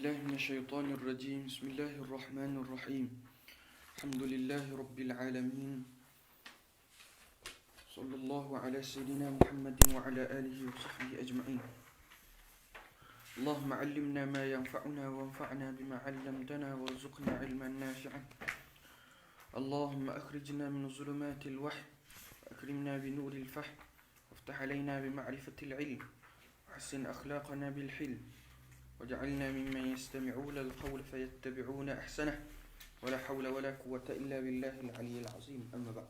بالله من الشيطان الرجيم. بسم الله الرحمن الرحيم. الحمد لله رب العالمين. صلى الله على سيدنا محمد وعلى آله وصحبه أجمعين. اللهم علمنا ما ينفعنا وانفعنا بما علمتنا وارزقنا علما نافعا. اللهم أخرجنا من ظلمات الوحي وأكرمنا بنور الفهم وافتح علينا بمعرفة العلم وحسن أخلاقنا بالحلم وجعلنا ممن يستمعون القول فيتبعون أحسنه ولا حول ولا قوة إلا بالله العلي العظيم. أما بعد.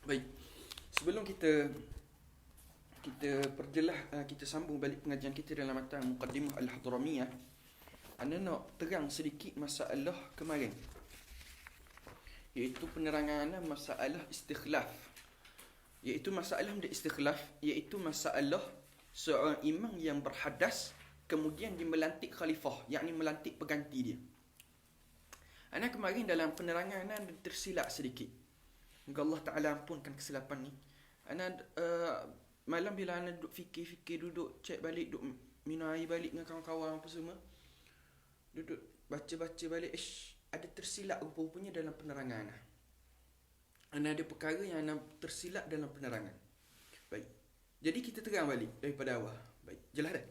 Baik, sebelum kita perjelas, kita sambung balik pengajian kita dalam matan Muqaddimah Al-Hadramiyah, ana nak terang sedikit masalah kemarin, iaitu penerangan masalah istikhlaf. Iaitu masalah istikhlaf, iaitu masalah seorang imam yang berhadas kemudian dia melantik khalifah, yakni melantik pengganti dia. Ana kemarin dalam penerangan ana tersilap sedikit. Moga Allah Taala ampunkan kesilapan ni. Ana malam bila ana duduk fikir-fikir, duduk cek balik, duduk minum air balik dengan kawan-kawan apa semua, duduk baca-baca balik, ada tersilap rupa-rupanya dalam penerangan ana. Ana ada perkara yang ana tersilap dalam penerangan. Baik. Jadi kita terang balik daripada awal. Baik, jelas dah?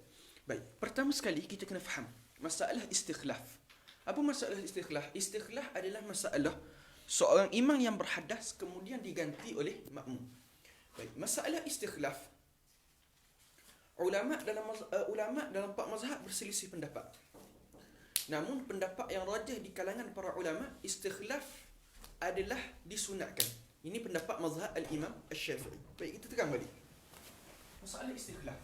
Baik, pertama sekali kita kena faham masalah istikhlaf. Apa masalah istikhlaf? Istikhlaf adalah masalah seorang imam yang berhadas kemudian diganti oleh makmum. Baik, masalah istikhlaf, ulama dalam empat mazhab berselisih pendapat. Namun pendapat yang rajih di kalangan para ulama, istikhlaf adalah disunatkan. Ini pendapat mazhab al-Imam Asy-Syafi'i. Baik, kita terang balik masalah istikhlaf.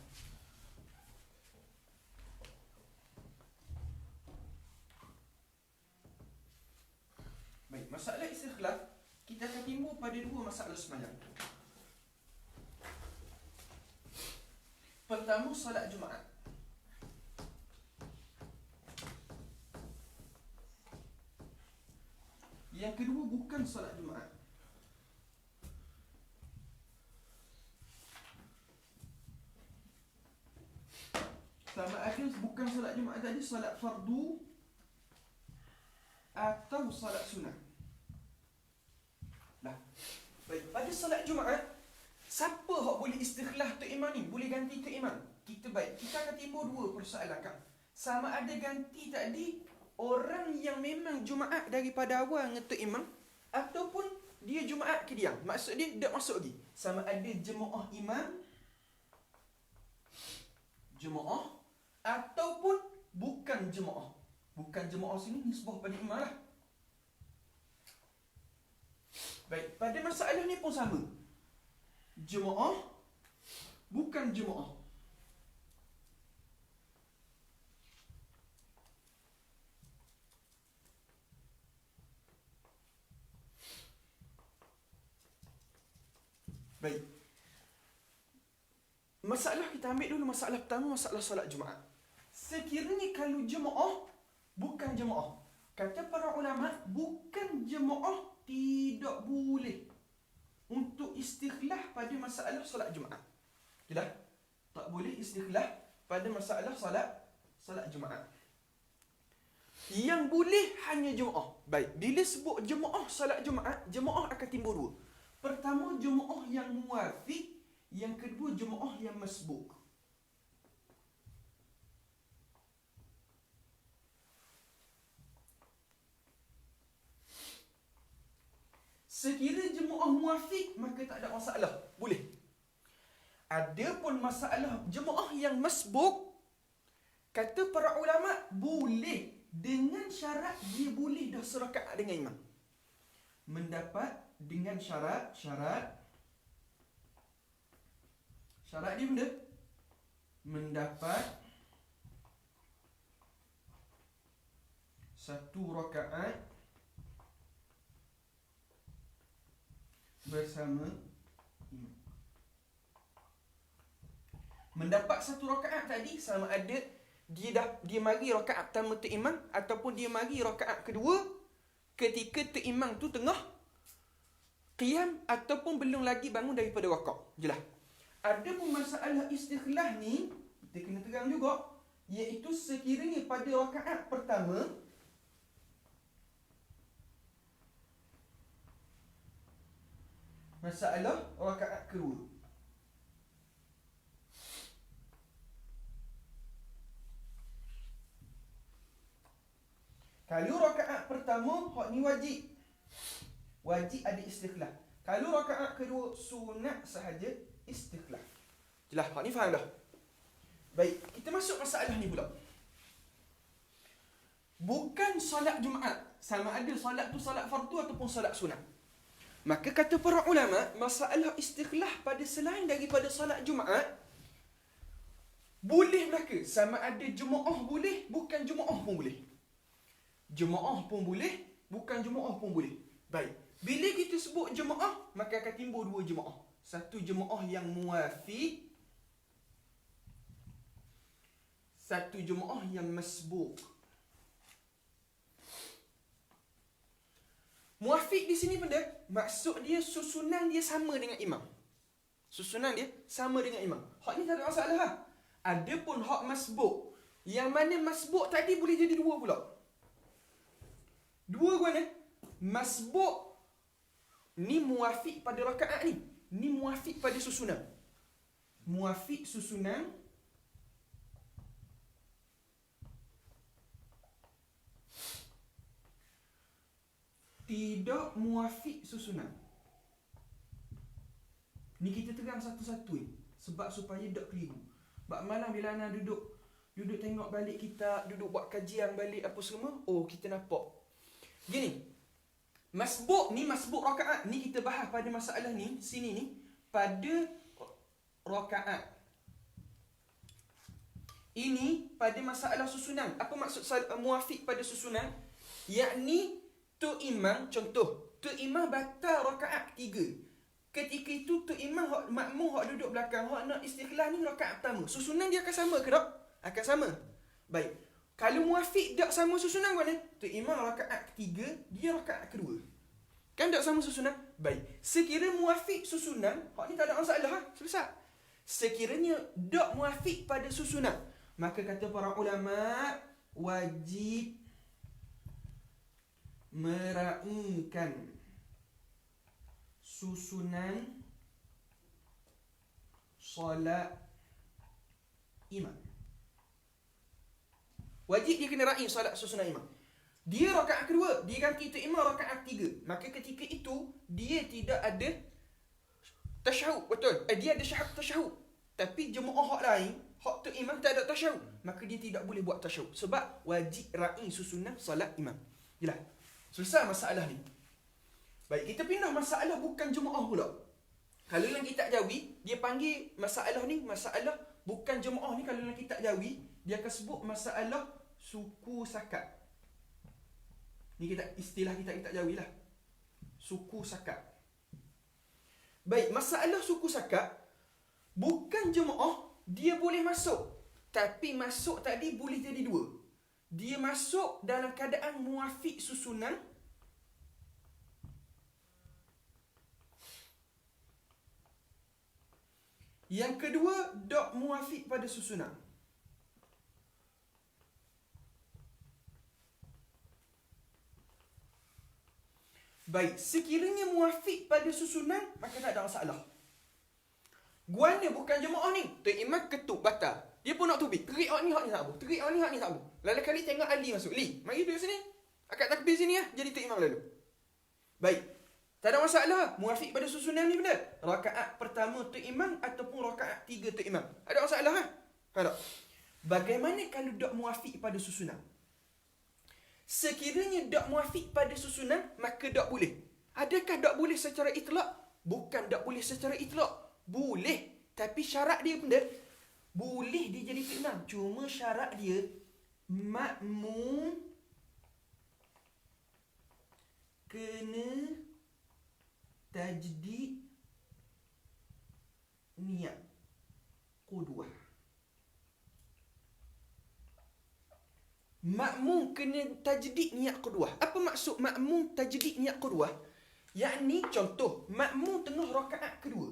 Baik, masalah istikhlaf kita akan timbul pada dua masalah semalam. Pertama, salat Jumaat. Yang kedua, bukan salat Jumaat. Sama ada bukan salat Jumaat tadi, salat fardu atau salat sunat. Nah, baik, pada salat Jumaat, siapa hak boleh istikhlaf tu imam ni? Boleh ganti tu imam? Kita akan timbul dua persoalan kan. Sama ada ganti tadi orang yang memang Jumaat daripada awal ngetuk imam, ataupun dia Jumaat ke diam. Maksud dia tak masuk lagi. Sama ada jemaah imam, jemaah, ataupun bukan jemaah. Bukan jemaah sini nisbah pada imam lah. Baik, pada masalah ni pun sama. Jemaah, bukan jemaah. Baik. Masalah kita ambil dulu masalah pertama, masalah solat Jumaat. Sekiranya kalau jemaah, bukan jemaah, kata para ulama, bukan jemaah tidak boleh untuk istikhlaf pada masalah solat Jumaat. Jelas? Tak boleh istikhlaf pada masalah solat Jumaat. Yang boleh hanya jemaah. Baik, bila sebut jemaah solat Jumaat, jemaah akan timbul dua. Pertama, jemaah yang muwafiq. Yang kedua, jemaah yang masbuk. Sekira jemaah muwafiq, maka tak ada masalah. Boleh. Adapun masalah jemaah yang masbuk, kata para ulama, boleh dengan syarat dia boleh dah serakaat dengan imam. Mendapat dengan syarat dia benda mendapat satu rakaat bersama imam. Mendapat satu rakaat tadi sama ada dia mari rakaat pertama tu imam, ataupun dia mari rakaat kedua ketika tu imam tu tengah qiyam ataupun belum lagi bangun daripada rakaat. Jelas? Ada pun masalah istikhlaf ni kita kena terang juga. iaitu sekiranya pada rakaat pertama masalah rakaat kedua. Kalau rakaat pertama hak ni wajib. Wajib ada istikhlaf. Kalau rakaat kedua sunat sahaja istikhlaf. Jelas, hak ni faham dah? Baik, kita masuk masalah ni pula. Bukan solat Jumaat. Sama ada solat tu solat fardu ataupun solat sunat. Maka kata para ulama, masalah istikhlaf pada selain daripada solat Jumaat, boleh belaka. Sama ada jemaah boleh, bukan jemaah pun boleh. Jemaah pun boleh, bukan jemaah pun boleh. Baik. Bila kita sebut jemaah, maka akan timbul dua jemaah. Satu jemaah yang muafiq, satu jemaah yang masbuq. Muafiq di sini benda, maksud dia susunan dia sama dengan imam. Susunan dia sama dengan imam. Hak ni tak ada masalah lah. Adapun hak masbuq, yang mana masbuq tadi boleh jadi dua pula. Dua mana? Masbuq ni muafiq pada rakaat ni. Ni muafiq pada susunan. Muafiq susunan. Tidak muafiq susunan. Ni kita terang satu-satu ni. Sebab supaya tak keliru. Sebab malam bila anak duduk tengok balik kitab, duduk buat kajian balik apa semua, oh kita nampak. Gini, masbuq ni masbuq rakaat. Ni kita bahas pada masalah ni, sini ni, pada rakaat. Ini pada masalah susunan. Apa maksud muafiq pada susunan? Yakni tu imam, contoh, tu imam batal rakaat ketiga. Ketika itu tu imam hak makmum hak duduk belakang, hak nak istikhlaf ni rakaat pertama. Susunan dia akan sama ke tak? Akan sama. Baik. Kalau muafiq tak sama susunan mana? Tu imam rakaat ketiga, dia rakaat kedua. Kan tak sama susunan? Baik. Sekira muafiq susunan, hak ni tak ada masalah ha? Selesai. Sekiranya tak muafiq pada susunan, maka kata para ulama wajib meraihkan susunan solat imam. Wajib dia kena raih solat susunan imam. Dia rakaat kedua, dia ganti tu imam rakaat ketiga. Maka ketika itu dia tidak ada tasyahud, betul? Dia ada tasyahud. Tapi jemaah hak lain, hak tu imam tak ada tasyahud, maka dia tidak boleh buat tasyahud sebab wajib raih susunan solat imam. Jelas? Selesai masalah ni. Baik, kita pindah masalah bukan jemaah pula. Kalau dalam kitab Jawi, dia panggil masalah ni, masalah bukan jemaah ni, kalau dalam kitab Jawi, dia akan sebut masalah suku sakat. Ni kita istilah kitab Jawi lah. Suku sakat. Baik, masalah suku sakat, bukan jemaah, dia boleh masuk. Tapi masuk tadi boleh jadi dua. Dia masuk dalam keadaan muafiq susunan. Yang kedua, tak muafiq pada susunan. Baik, sekiranya muafiq pada susunan, maka tak ada masalah. Guanya bukan jemaah ni. Tu imam ketuk batal. Dia pun nak tubik. Terik hak ni tak apa. Terik hak ni tak apa. Lalu kali tengok Ali masuk. Li, mari duduk sini. Akad takbir sini lah. Jadi tu imam lalu. Baik. Tak ada masalah. Muafiq pada susunan ni benar. Rakaat pertama tu imam ataupun rakaat tiga tu imam. Ada masalah lah. Tak. Bagaimana kalau tak muafiq pada susunan? Sekiranya tak muafiq pada susunan, maka tak boleh. Adakah tak boleh secara itlak? Bukan tak boleh secara itlak. Boleh. Tapi syarat dia benda, boleh dia jadi imam. Cuma syarat dia, makmum kena tajdid niat qudwah. Makmum kena tajdid niat qudwah. Apa maksud makmum tajdid niat qudwah? Yakni contoh, makmum tengah rakaat kedua.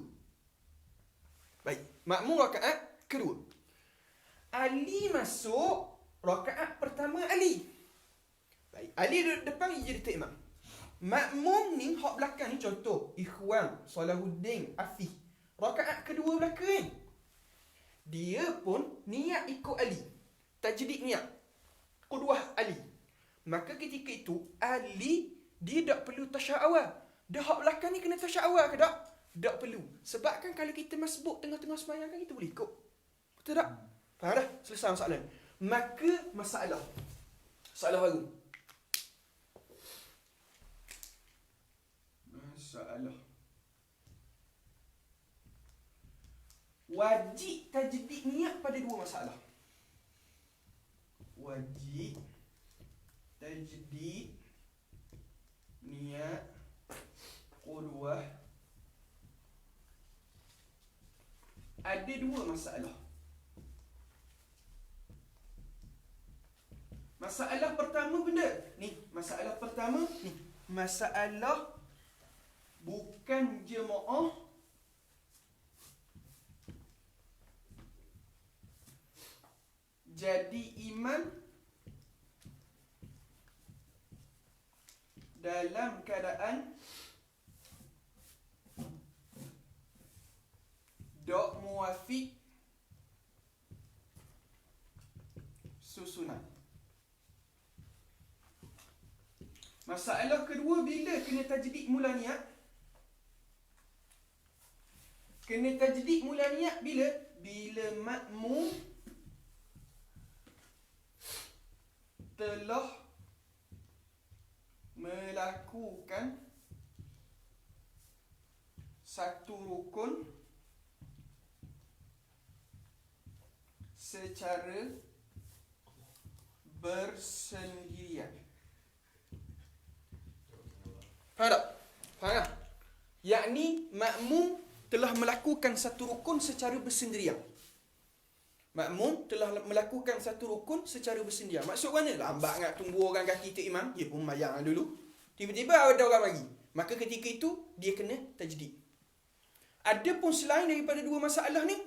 Baik, makmum rakaat kedua. Ali masuk rakaat pertama Ali. Baik, Ali duduk depan, dia jadi imam. Makmum ni, hak belakang ni contoh, Ikhwan, Salahuddin, Afif. Rakaat kedua belakang. Dia pun niat ikut Ali. Tajdid niat. Qudwah Ali. Maka ketika itu, Ali, dia tak perlu tasya'awal. Dah hak belakang ni kena tasya'awal ke tak? Tak perlu. Sebab kan kalau kita masbuk tengah-tengah sembahyang kan kita boleh ikut. Betul tak? Faham dah? Selesai masalah ni. Maka masalah baru. Masalah. Wajib tajdid niat pada dua masalah. Wajib tajdid niat qudwah ada dua masalah. Masalah pertama benda ni, masalah pertama ni, masalah bukan jemaah jadi imam dalam keadaan tak muafiq susunan. Masalah kedua, bila kena tajdid mula niat? Kena tajdid mula niat bila? Bila makmum telah melakukan satu rukun secara bersendirian. Faham tak? Faham tak? Yakni makmum telah melakukan satu rukun secara bersendirian. Makmum telah melakukan satu rukun secara bersendirian. Maksud mana? Lambat nak tunggu orang kaki tu imam. Dia pun mayang dulu. Tiba-tiba ada orang lagi. Maka ketika itu, dia kena tajdid. Ada pun selain daripada dua masalah ni,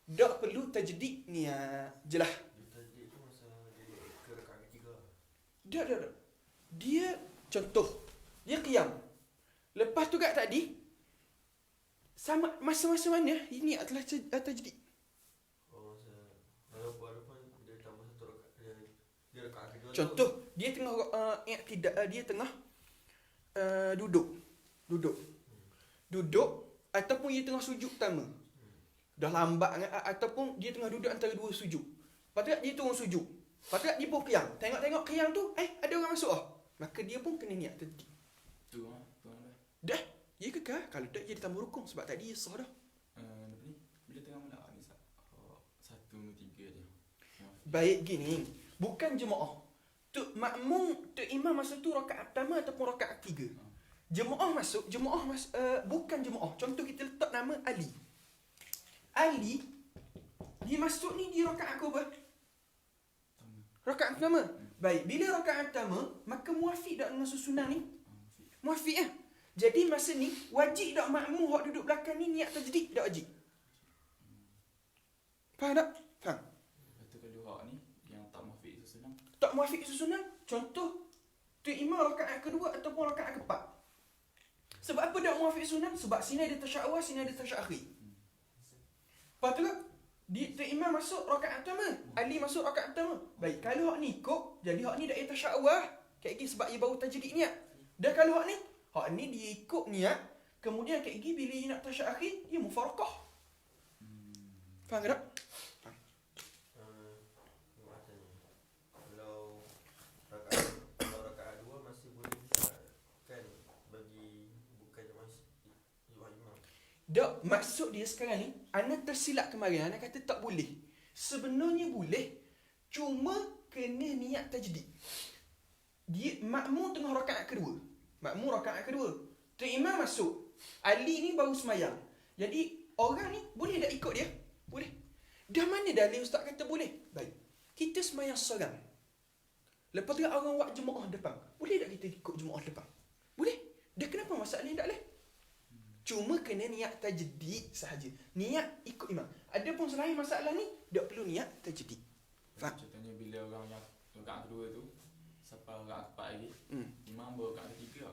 tak perlu tajdid niat. Jelas? Tajdid tu masa dia ke rakaat ketiga. Tak. Dia, contoh, dia qiyam. Lepas tu kat tadi, sama masa-masa mana ini adalah tajdid. Oh, masa walaupun dia tambah satu rakaat, dia rakaat kedua. Contoh, dia tengah dia tengah duduk ataupun dia tengah sujud pertama. Dah lambat ataupun dia tengah duduk antara dua sujud. Lepas tu dia turun sujud. Lepas tu dia pun qiyam. Tengok qiyam tu, ada orang masuk ah. Maka dia pun kena niat tajdid. Dah, dia kekal. Kalau tak, dia tambah rukun. Sebab tadi dia sah dah. Bila tengah mula ni, 1-3 je. Baik gini. Bukan jemaah. Tu makmum, tu imam masa tu rakaat pertama ataupun rakaat ketiga. Jemaah masuk, bukan jemaah. Contoh kita letak nama Ali. Ali, dia masuk ni, dia rakaat ke apa? Rakaat pertama. Baik, bila rakaat pertama, maka muafiq tak dengan susunan ni? Muafiq lah. Jadi masa ni, wajib tak makmum hak duduk belakang ni niat tajdid? Tak wajib. Faham tak? Faham? Lepas tu kalau hak ni, yang tak muafiq susunan. Tak muafiq susunan, contoh, tu imam rakaat kedua ataupun rakaat keempat. Sebab apa tak muafiq susunan? Sebab sini ada tasya' awal, sini ada tasya' akhir. Lepas tu, tu imam masuk rakaat pertama, Ali masuk rakaat pertama. Baik, kalau hak ni ikut, jadi hak ni dah ada tasya' awal. Kayak gini sebab ia baru tajdid niat. Dan kalau hak ni dia ikut niat, kemudian kayak gini bila dia nak tasya' akhir, dia mufarakah. Faham ke tak? Kalau rakaat dua masih boleh bisa kan bagi bukan imam. Tak, maksud dia sekarang ni, Ana tersilap kemarin, Ana kata tak boleh. Sebenarnya boleh, cuma kena niat tajdid. Dia makmum tengah rakaat kedua. Tu imam masuk. Ali ni baru semayang. Jadi orang ni boleh tak ikut dia? Boleh. Dah mana dalil ustaz kata boleh? Baik. Kita semayang seorang. Lepas tu orang buat jemaah depan. Boleh tak kita ikut jemaah depan? Boleh. Dah kenapa masalah ni tak boleh? Cuma kena niat tajdid sahaja. Niat ikut imam. Adapun selain masalah ni, tak perlu niat tajdid. Contohnya bila orang yang rakaat kedua tu sampai rakaat keempat lagi, imam baru rakaat ketiga.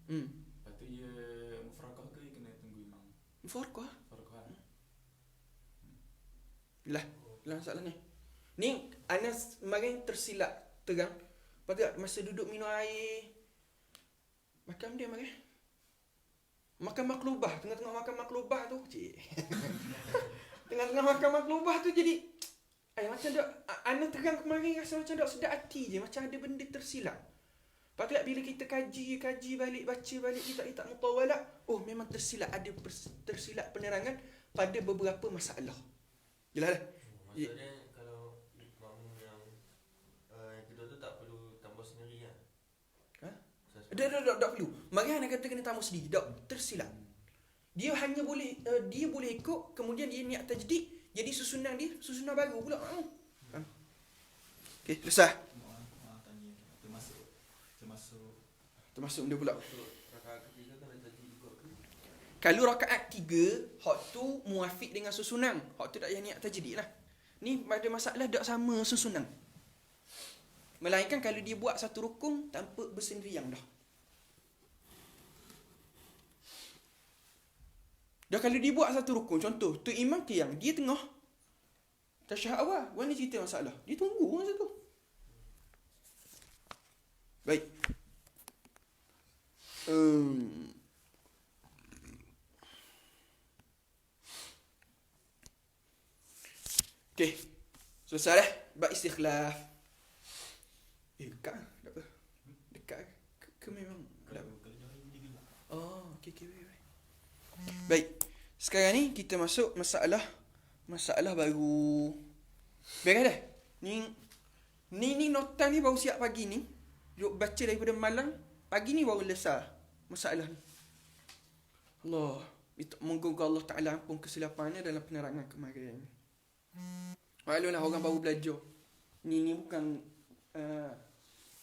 Lepas tu dia mufarakah ke kena tunggu imam? Mufarakah. Mufarakah. Lah masalah ni. Ni Anas kemarin tersilap terang. Lepas tu masa duduk minum air, makan dia makan. Makan maklubah, tengah-tengah makan maklubah tu, cik. Tengah-tengah makan maklubah tu jadi macam dak Ana terang kemarin rasa macam dak sedap hati je, macam ada benda tersilap. Lepas tu bila kita kaji balik, baca balik kitab-kitab mutawalat, memang tersilap, ada tersilap penerangan pada beberapa masalah. Jelas dah? Maksudnya kalau makmum yang kedua tu tak perlu tambah sendiri kan? Tak perlu. Mari nak kata kena tambah sendiri. Tak, tersilap. Dia hanya boleh dia boleh ikut, kemudian dia niat tajdid, jadi susunan dia susunan baru pula. Okey, selesai. Tanya Termasuk dia pula. Rakaat ketiga kan ada tajdid juga ke? Kalau rakaat 3, hak tu muafiq dengan susunan. Hak tu tak payah niat tajdid lah. Ni pada masalah tak sama susunan. Melainkan kalau dia buat satu rukun tanpa bersendirian dah. Dah kalau dia buat satu rukun, contoh, tu imam qiyam, dia tengah tasyahud awal, mana cerita masalah? Dia tunggu masa tu. Baik. Okey. Selesai dah bab istikhlaf. Dekat tak apa. Dekat ke memang okey. Baik. Sekarang ni kita masuk masalah baru. Beres dah. Ni nota ni baru siap pagi ni. Duk baca daripada malam, pagi ni baru lesar masalah ni. Allah, moga Allah Taala ampun kesilapannya dalam penerangan kemarin. Maklumlah orang baru belajar. Ni bukan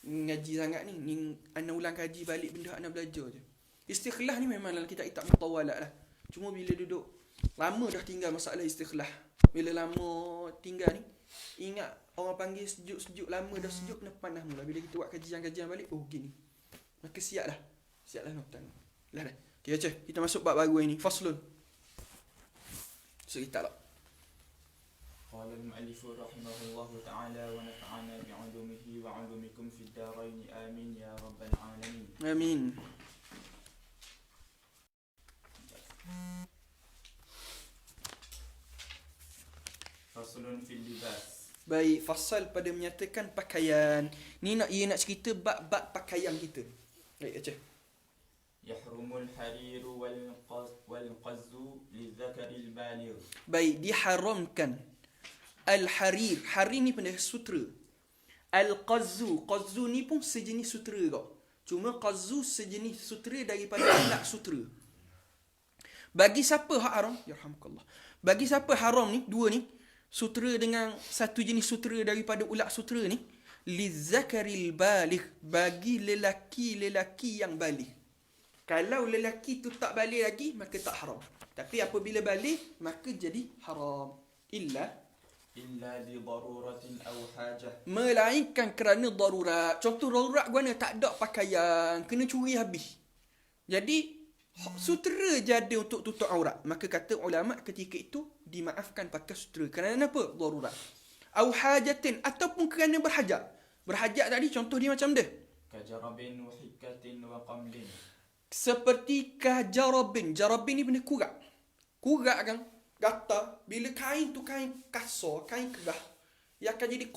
ngaji sangat ni. Ni ana ulang kaji balik benda ana belajar je. Istikhlaf ni memang dalam kitab mutawalat lah. Cuma bila duduk lama dah tinggal masalah istikhlaf. Bila lama tinggal ni, ingat orang panggil sejuk-sejuk, lama dah sejuk kena panas mula. Bila kita buat kajian-kajian balik, gini. Maka siap lah nota ni. Lah dah. Okay, baca. Kita masuk bab baru ini. Faslun. So kita lah. قال المؤلف رحمه الله تعالى ونفعنا بعلومه وعلومكم في الدارين آمين يا رب العالمين. Amin. Faslun fil libas. Baik, fasal pada menyatakan pakaian. Ni ia nak cerita bab pakaian kita. Baik, baca. Yahrumul harir wal qazzu lidzakari al-baligh. Baik, diharamkan al-harir. Harir ni benda sutera. Al-qazzu. Qazzu ni pun sejenis sutera kau. Cuma qazzu sejenis sutera daripada ulat sutera. Bagi siapa hak haram? Yarhamukallah. Bagi siapa haram ni, dua ni, sutera dengan satu jenis sutera daripada ulat sutera ni, lizakaril baligh, bagi lelaki-lelaki yang baligh. Kalau lelaki tu tak baligh lagi, maka tak haram. Tapi apabila baligh, maka jadi haram. Illa li daruratin aw hajah. Melainkan kerana darurat. Contoh darurat guna tak ada pakaian, kena curi habis. Jadi sutera je ada untuk tutup aurat. Maka kata ulama ketika itu dimaafkan pakai sutera. Kerana apa? Darurat. Au hajatin, ataupun kerana berhajat. Berhajat tadi contoh dia macam dia. Kajarabin wa hikatin wa qamlin. Seperti kajarabin. Jarabin ni benda kurak. Kurak kan? Gatal. Bila kain tu kain kasar, kain kerah, ia akan jadi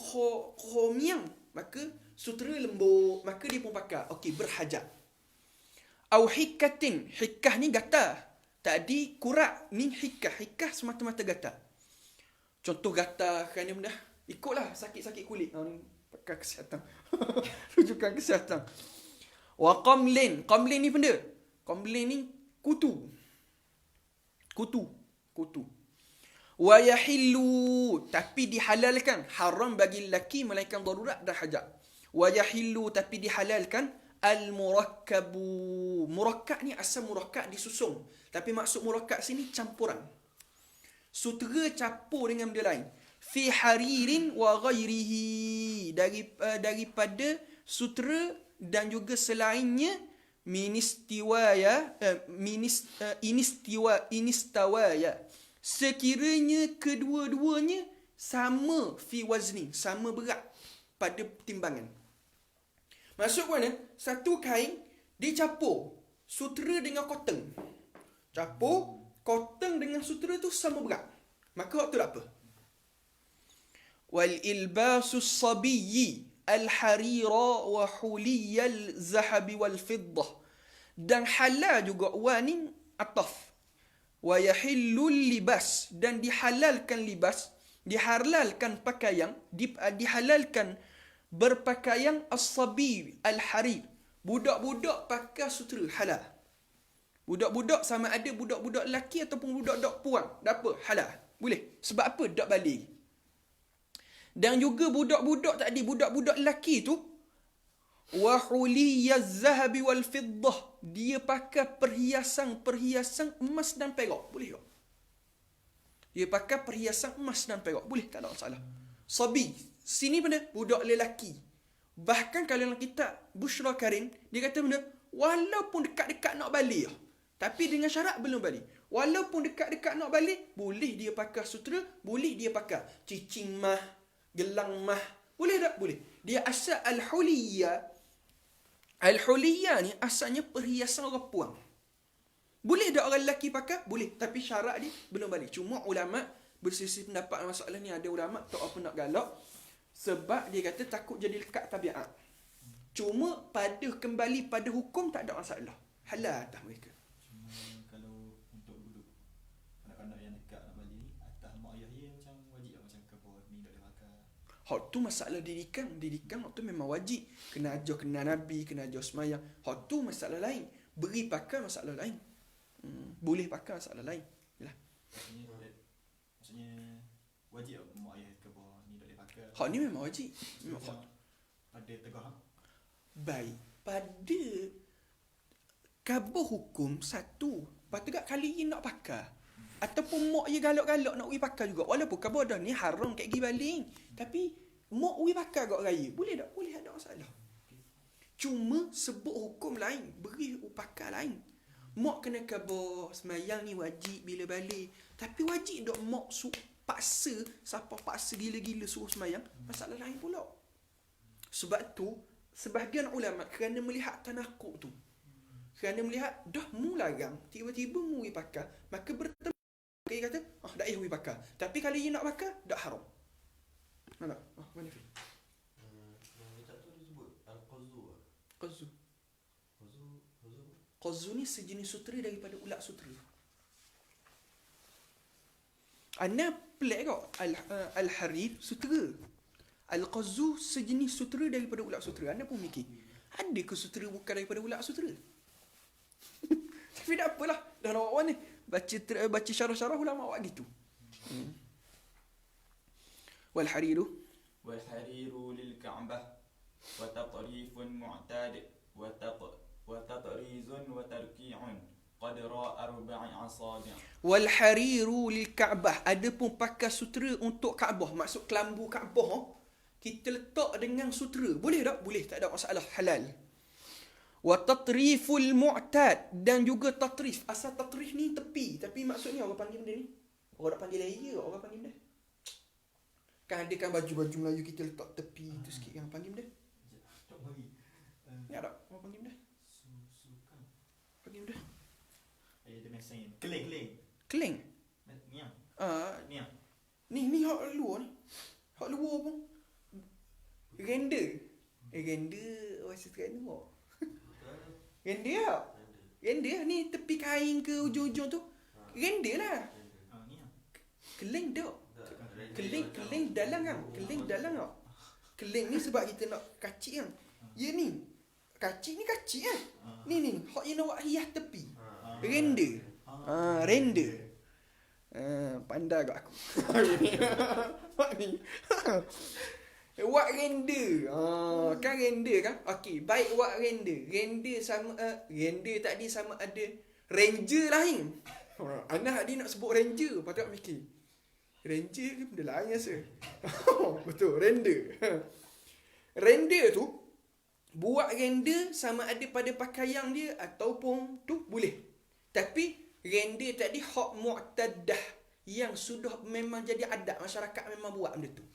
komiang. Maka sutera lembut. Maka dia pun pakai. Okey, berhajat. Au hikatin. Hikah ni gatal. Tadi kurak ni hikah. Hikah semata-mata gatal. Contoh gatal kerana benda. Ikutlah sakit-sakit kulit. Ni pakar kesihatan. Rujukan kesihatan. Wa qamlin. Qamlin ni benda. Qamlin ni kutu. Wa yahillu. Tapi dihalalkan. Haram bagi lelaki melainkan darurat dan hajat. Wa yahillu. Tapi dihalalkan. Al-murakkabu. Murakkab ni asal murakkab disusun. Tapi maksud murakkab sini campuran. Sutera campur dengan benda lain. fi haririn wa ghairihi, daripada sutera dan juga selainnya, inistawaya, sekiranya kedua-duanya sama fi wazni, sama berat pada timbangan. Maksud mana? Satu kain dicampur sutera dengan cotton. Campur cotton dengan sutera tu sama berat. Maka waktu apa? Wal ilbasus sabiyyi al-harira wa huliyal zahabi wal fiddah. Dan halal juga wanin ataf. Wa yahillul libas, dan dihalalkan libas, dihalalkan pakaian, dihalalkan berpakaian as-sabi al-harir. Budak-budak pakai sutera halal. Budak-budak sama ada budak-budak lelaki ataupun budak-budak puang. Dah apa? Halal. Boleh. Sebab apa? Tak balik. Dan juga budak-budak tadi, budak-budak lelaki tu, wa huliyaz zahabi wal fiddah, dia pakai perhiasan emas dan perak. Boleh tak? Dia pakai perhiasan emas dan perak. Boleh, tak ada masalah. Sabi, sini benda budak lelaki. Bahkan kalau dalam kitab Bushra Karim, dia kata benda, walaupun dekat-dekat nak balik, tapi dengan syarat belum balik. Walaupun dekat-dekat nak balik, boleh dia pakai sutera, boleh dia pakai cicing mah, gelang mah. Boleh tak? Boleh. Dia asal al-huliyah. Al-huliyah ni asalnya perhiasan orang puang. Boleh tak orang lelaki pakai? Boleh. Tapi syarat dia belum balik. Cuma ulama' berselisih pendapat masalah ni. Ada ulama' tak apa nak galak. Sebab dia kata takut jadi lekat tabiat. Cuma pada kembali pada hukum tak ada masalah. Halal atas mereka. Cuma kalau untuk duduk anak-anak yang dekat nak balik ni, atas mak ayah dia macam wajib lah, macam kebor ni tak boleh makan. Hak tu masalah didikan. Didikan hak tu memang wajib. Kena ajar kena Nabi, kena ajar semayang. Hak tu masalah lain. Beri pakai masalah lain. Boleh pakai masalah lain. Yalah. Maksudnya wajib lah mak ayah kebor ni tak boleh pakai. Hak ni memang wajib. Memang hak. Ada tegah hak. Baik. Pada kabur hukum satu. Lepas tu kat kali ni nak pakai. Ataupun mak ye galak-galak nak pergi pakai juga. Walaupun kabur dah ni haram kat pergi baling. Tapi mak pergi pakai kat raya. Boleh tak? Boleh, ada masalah. Cuma sebut hukum lain. Beri pakai lain. Mak kena kabur. Semayang ni wajib bila balik. Tapi wajib tak mak paksa. Siapa paksa gila-gila suruh semayang. Masalah lain pula. Sebab tu sebahagian ulama kerana melihat tanakuk tu. Kerana melihat dah mu larang. Tiba-tiba mu pergi pakai. Maka bertemu. Dia kata, tak payah pergi pakai. Tapi kalau dia nak pakai, tak haram. Mana? Mana Fi? Yang kita tu disebut Al-Qazu. Qazu. Qazu. Qazu ni sejenis sutera daripada ulat sutera. Ana pelik kau. Al-Harir sutera. Al-Qazu sejenis sutera daripada ulat sutera. Anda pun mikir, ada ke sutera bukan daripada ulat sutera? Tapi tak apalah. Dah nak buat ni. Baca syarah-syarah ulama buat gitu. Wal-hariru. Wal-hariru lil-ka'bah wa tatrifun mu'tad wa tatrizun wa tarki'un qadra 4 asabi'. Wal-hariru lil-ka'bah. Adapun pakai sutera untuk Kaabah. Maksud kelambu Kaabah. Kita letak dengan sutera. Boleh tak? Boleh. Tak ada masalah. Halal. Wa tatriful mu'tad, dan juga tatrif. Asal tatrif ni tepi, tapi maksudnya orang panggil benda ni, orang tak panggil layer, orang panggil benda. Kan ada kan baju-baju Melayu kita letak tepi tu sikit, yang panggil benda. Tak bagi. Ni ada orang panggil benda. Sukan. Panggil benda. Dia meseng. Keling. Keling. Niang. Ni Niang. ni hak luar ni. Hak luar pun. Render. Render bahasa Terengganu. Render tak? Render ni tepi kain ke ujung-ujung tu. Render lah. Niang. Keling tak? Keling dalam kan? Keling dalam tak? Keling ni sebab kita nak kacik kan? Ya ni. Kacik ni kacik kan? Ni. Hak yang nak buat hias tepi. Render. Render. Pandai kat aku. Hak ni. Buat render. Kan render kan? Okey, baik buat render. Render sama render tadi sama ada ranger lain. Anak dia nak sebut ranger, patut mikir. Ranger ke benda lain rasa. Betul, render. Render tu, buat render sama ada pada pakaian dia ataupun tu boleh. Tapi render tadi hak mu'tadah yang sudah memang jadi adat masyarakat memang buat benda tu.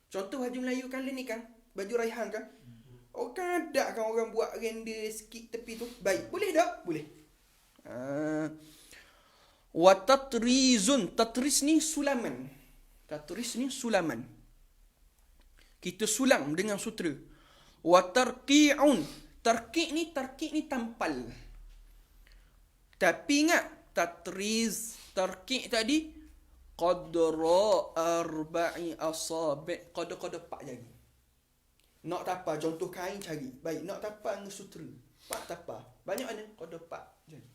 Contoh baju Melayu kan ni kan, baju Raihan kan. Kan ada kan orang buat render sikit tepi tu. Baik, boleh tak? Boleh. Wa tatrizun. Tatris ni sulaman. Tatris ni sulaman. Kita sulam dengan sutera. Wa tarqi'un. Tarqi' ni tampal. Tapi ingat, tatriz, tarqi' tadi qadra arba'i asabi'. Qadra 4 jari. Nak tapa, contoh kain cari. Baik, nak tapa dengan sutera. 4 tapa. Banyak mana? Qadra 4 jari.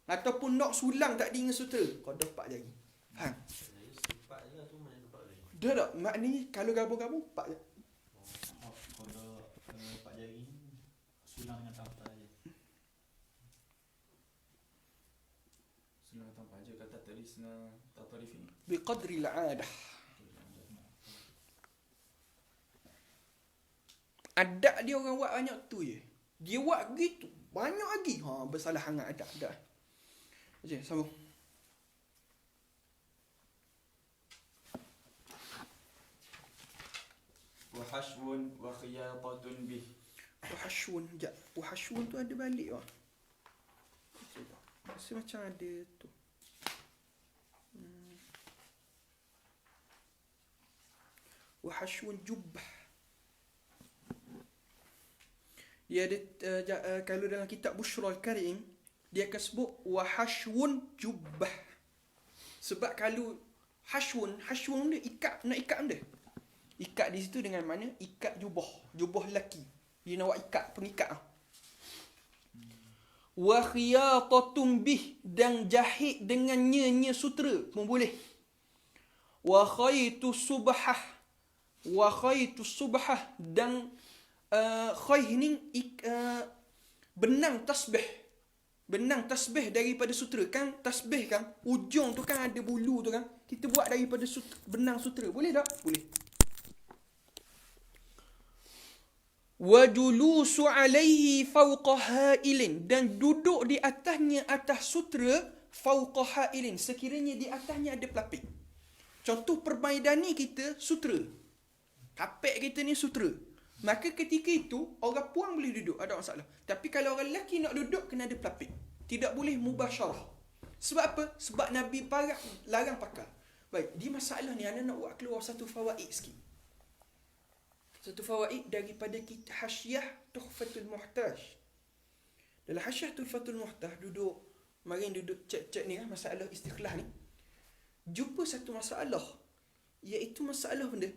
Ataupun nak sulang tak dengan sutera. Qadra 4 jari. Faham? Sifat je lah tu mana tempat lain. Dah tak? Maknanya kalau gabung-gabung 4 je. Kalau 4 jari ni sulang dengan tampal je. Senang tanpa je kata tadi senang tatarif ni. Biqadri al-'adah. Adat dia orang buat banyak tu je. Dia buat gitu. Banyak lagi. Bersalah hangat adat. Okey, sambung. Wa hashwun wa khiyatatun bih. Wahashun. Wahashun tu ada balik lah. Rasa macam ada tu. Wahashun jubbah. Dia ada kalau dalam kitab Bushrul Karim dia akan sebut wahashun jubbah. Sebab kalau hashwun dia nak ikat benda. Ikat di situ dengan mana? Ikat jubah lelaki. Dia nak buat ikat, pengikat ah. Wa khiyatatun bih, dan jahit dengan nya sutera pun boleh. Wa khaytu subhah dan khayh ni benang tasbih daripada sutera. Kan tasbih kan ujung tu kan ada bulu tu kan, kita buat daripada benang sutera. Boleh tak? Boleh. Wa julusu alaihi fawqa ha'ilin, dan duduk di atasnya atas sutera fawqa ha'ilin, sekiranya di atasnya ada pelapik. Contoh permaidani kita sutera. Kapek kita ni sutera. Maka ketika itu orang puan boleh duduk, ada masalah. Tapi kalau orang lelaki nak duduk kena ada pelapik. Tidak boleh mubasyarah. Sebab apa? Sebab Nabi larang pakai. Baik, di masalah ni ana nak buat keluar satu fawaid sikit. Satu fawaid daripada kitab Hasyiah Tuhfatul Muhtaj. Dalam Hasyiah Tuhfatul Muhtaj duduk cek ni kan masalah istiqlah ni. Jumpa satu masalah, iaitu masalah benda.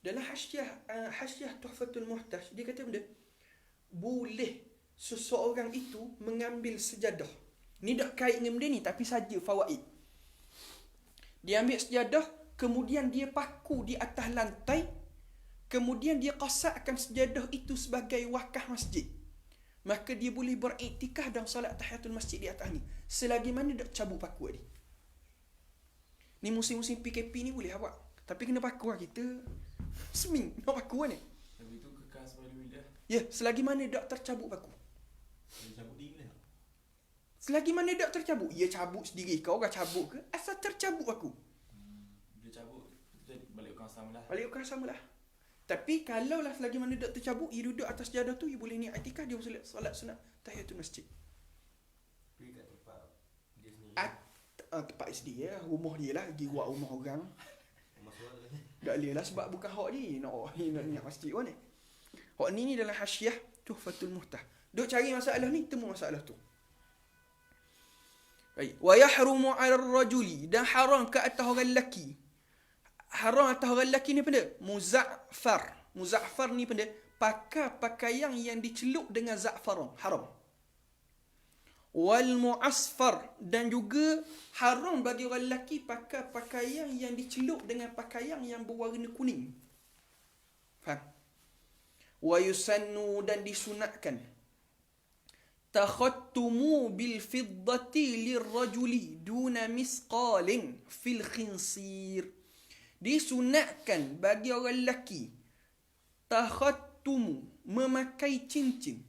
Dalam Hasyiah Tuhfatul Muhtaj dia kata benda boleh seseorang itu mengambil sejadah. Ni tak kait dengan benda ni tapi saja fawaid. Dia ambil sejadah, kemudian dia paku di atas lantai, kemudian dia qasakkan sejadah itu sebagai wakaf masjid. Maka dia boleh beriktikaf dan solat tahiyatul masjid di atas ni. Selagi mana tak cabut paku tadi. Ni musim-musim PKP ni boleh awak. Tapi kena paku lah kita. Seming nak paku ni. Tapi tu kekal sebalik wilayah. Ya, selagi mana tak tercabut paku. Dia cabut diri boleh tak? Selagi mana tak tercabut. Ya cabut sendiri. Kau orang cabut ke? Asal tercabut paku. Dia cabut jadi balik ukang sama lah. Balik ukang sama lah. Tapi kalau lah selagi mana tak tercabut, ia duduk atas jadah tu, ia boleh ni i'tikaf, dia boleh solat sunat tahiyatul masjid. Pergi kat tempat dia sendiri. Tempat SD ya, rumah dia lah, pergi buat rumah orang. Rumah suara tu. Tak boleh lah sebab bukan hak dia. Nak masjid pun ni. Hak ni dalam Hasyiah Tuhfatul Muhtaj. Duk cari masalah ni, temu masalah tu. Baik. Wa yahrumu 'ala ar-rajuli, dan haram ke atas orang lelaki. Haram atas orang lelaki ni benda muzaffar. Muzaffar ni benda pakai pakaian yang dicelup dengan za'faran, haram. Wal mu'asfar, dan juga haram bagi orang lelaki pakai pakaian yang dicelup dengan pakaian yang berwarna kuning. Faham? Wa yusannu, dan disunatkan takhattumu bil fiddati lirrajuli duna misqalin fil khinsir. Disunatkan bagi orang lelaki takhattumu, memakai cincin,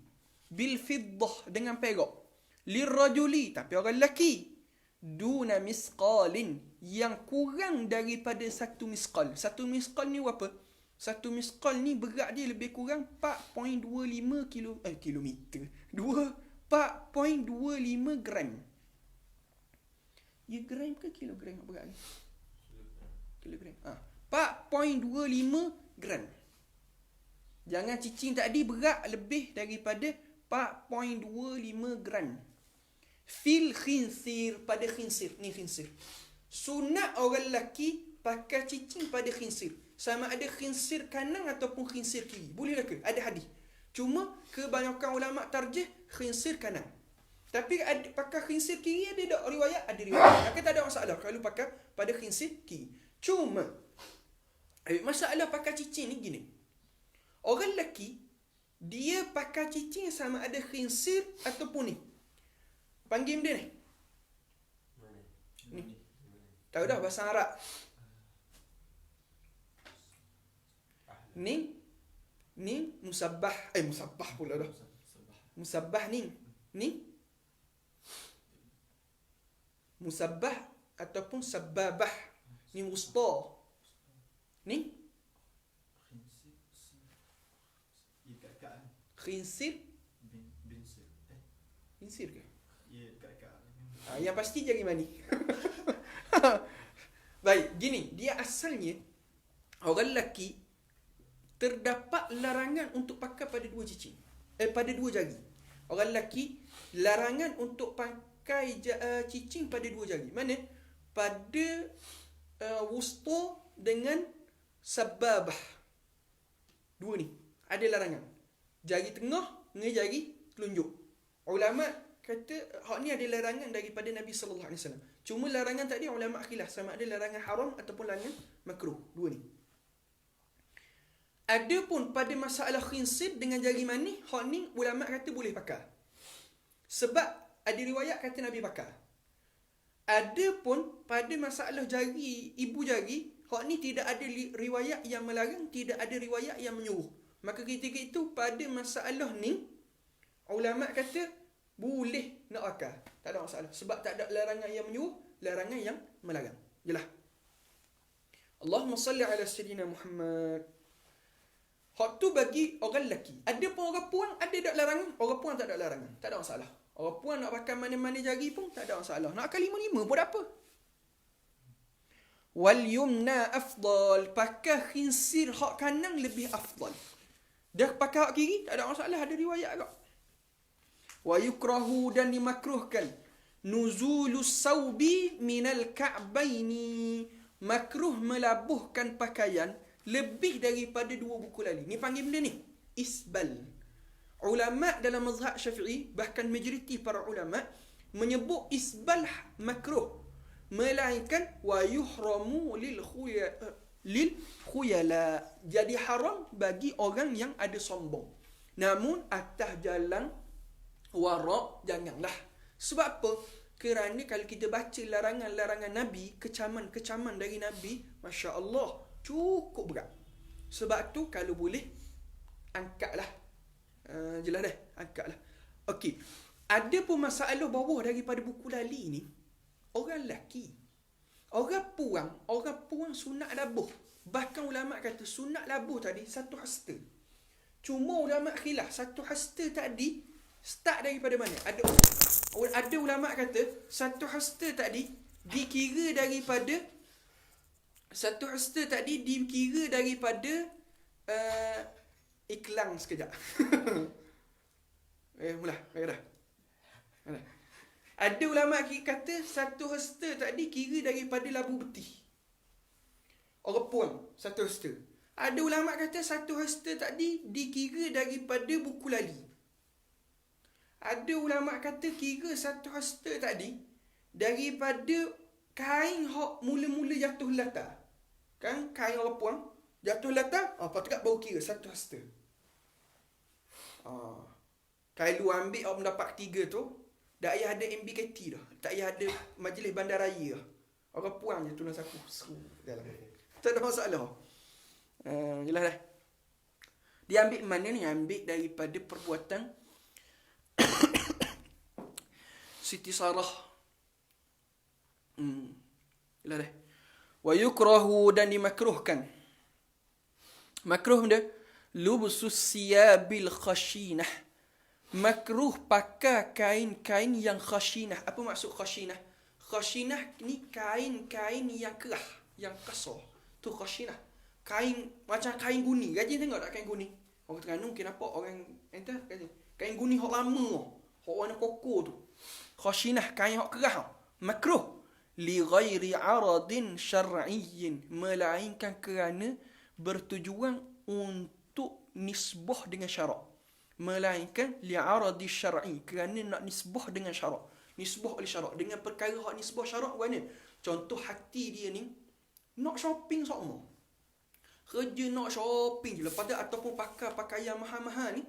bil fiddah, dengan perak, lirrajuli, tapi orang lelaki, duna misqalin, yang kurang daripada 1 misqal. 1 misqal ni apa? 1 misqal ni berat dia lebih kurang 4.25 kilometer. 4.25 gram. Ya, gram ke kilogram berat ni? Kilogram. 4.25 gram. Jangan cicing tadi berat lebih daripada 4.25 gram. Fil khinsir, pada khinsir. Ni khinsir. Sunat orang lelaki pakai cicing pada khinsir. Sama ada khinsir kanan ataupun khinsir kiri. Boleh ke? Ada hadis. Cuma kebanyakan ulama tarjih khinsir kanan. Tapi ada pakai khinsir kiri, ada tak riwayat? Ada riwayat. Maka tak ada masalah kalau pakai pada khinsir kiri. Cuma masalah pakai cicing ni gini. Orang lelaki dia pakai cicing sama ada khinsir ataupun ni. Panggil dia ni. Ni. Tahu dah bahasa Arab. Ni musabbah. Musabbah pula dah. Musabbah ni. Ni. Musabbah ataupun sababah. Ni wusta. Ni. Khinsir. Khinsir ke? Ya, dekat-dekat. Yang pasti jari mani. Baik, gini. Dia asalnya orang lelaki terdapat larangan untuk pakai pada 2 cicing. Pada 2 jari. Orang lelaki larangan untuk pakai cicing pada 2 jari. Mana? Pada wusta dengan sababah. 2 ni. Ada larangan. Jari tengah dengan jari telunjuk. Ulama kata hak ni ada larangan daripada Nabi sallallahu alaihi wasallam. Cuma larangan tadi ulama khilaf sama ada larangan haram ataupun larangan makruh. 2 ni. Adapun pada masalah khinsir dengan jari mani, hak ni ulama kata boleh pakai. Sebab ada riwayat kata Nabi pakai. Adapun pada masalah jari, ibu jari, hak ni tidak ada riwayat yang melarang, tidak ada riwayat yang menyuruh. Maka ketika itu pada masalah ni ulama kata boleh nak pakai. Tak ada masalah. Sebab tak ada larangan yang menyuruh, larangan yang melarang. Jelas. Allahumma salli ala sayyidina Muhammad. Hak tu bagi orang lelaki. Ada pun orang puan ada tak larangan, orang puan tak ada larangan. Tak ada masalah. Orang puan nak pakai mana-mana jari pun tak ada masalah. Nak pakai 5-5 pun tak apa. Wal yumna afdal. Pakai khinsir hak kanan lebih afdal. Dia pakai hak kiri tak ada masalah, ada riwayat agak. Wa yukrahu, dan dimakruhkan nuzulus saubi minal ka'baini. Makruh melabuhkan pakaian lebih daripada 2 buku lali. Ni panggil benda ni isbal. Ulama dalam mazhab Syafi'i, bahkan majoriti para ulama menyebut isbal makruh, melainkan wa yuhramu lil khuyala. Jadi haram bagi orang yang ada sombong. Namun atas jalan wara janganlah. Sebab apa? Kerana kalau kita baca larangan-larangan Nabi, kecaman-kecaman dari Nabi, Masya Allah, cukup berat. Sebab tu kalau boleh angkatlah. Jelas dah, angkatlah. Okey. Ada pun masalah bawah daripada buku lali ni, orang lelaki. Orang puang sunat labuh. Bahkan ulama kata sunat labuh tadi 1 hasta. Cuma ulama khilaf 1 hasta tadi start daripada mana? Ada ulama kata 1 hasta tadi dikira daripada 1 hasta tadi dikira daripada iklan sekejap. Mula dah. Ada ulama kata 1 hasta tadi kira daripada labu betih. Orang puang 1 hasta. Ada ulama kata 1 hasta tadi dikira daripada buku lali. Ada ulama kata kira 1 hasta tadi daripada kain hok mula-mula jatuh lata. Kan kain orang puang jatuh lata, patut baru kira 1 hasta. Kalau ambil awak mendapat 3 tu, tak payah ada MBKT dah. Tak payah ada majlis bandaraya dah. Orang puang je tulang saku. Dalam. Tak ada masalah. Jelas dah. Dia ambil mana ni? Ambil daripada perbuatan Siti Sarah. Jelas dah. Wa yukrahu, dan dimakruhkan. Makruh benda lubsus siyabil khashinah. Makruh pakai kain-kain yang khashinah. Apa maksud khashinah? Khashinah ni kain-kain yang kerah, yang kasar. Tu khashinah. Kain macam kain guni. Gaji tengok tak kain guni? Orang Terengganu mungkin nampak orang entah gaji. Kain guni hok lama, hok warna koko tu. Khashinah, kain hok kerah. Makruh li ghairi aradin syar'iyyin, melainkan kerana bertujuan untuk nisbah dengan syarak. Melainkan li'aradi syar'i, kerana nak nisbah dengan syarak. Nisbah oleh syarak. Dengan perkara hak nisbah syarak mana? Contoh hati dia ni nak shopping sama. Kerja nak shopping je. Lepas tu ataupun pakai pakaian mahal-mahal ni,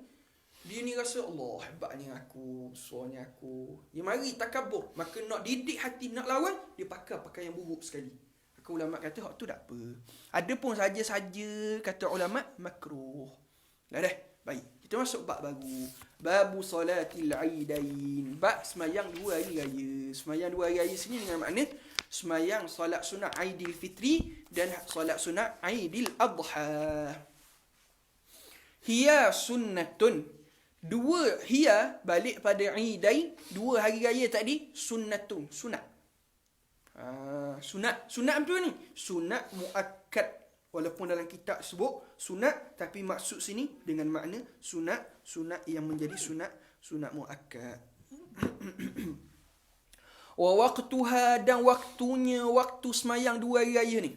dia ni rasa Allah hebatnya aku, besarnya aku. Dia mari takabur. Maka nak didik hati, nak lawan, dia pakai pakaian buruk sekali. Ulama kata hak tu tak apa. Ada pun saja-saja kata ulama makruh. Dah. Baik. Kita masuk bab baru. Babu salatil aidain. Bab semayang 2 hari raya. Semayang 2 hari raya sini dengan makna semayang solat sunat Aidil Fitri dan solat sunat Aidil Adha. Hiya sunnatun. 2 hiya balik pada aidain, 2 hari raya tadi, sunnatun, sunat. Sunat apa ni? Sunat muakkad. Walaupun dalam kitab sebut sunat, tapi maksud sini dengan makna sunat yang menjadi sunat muakkad. Wa waqtuha, dan waktunya, waktu semayang 2 hari raya ni,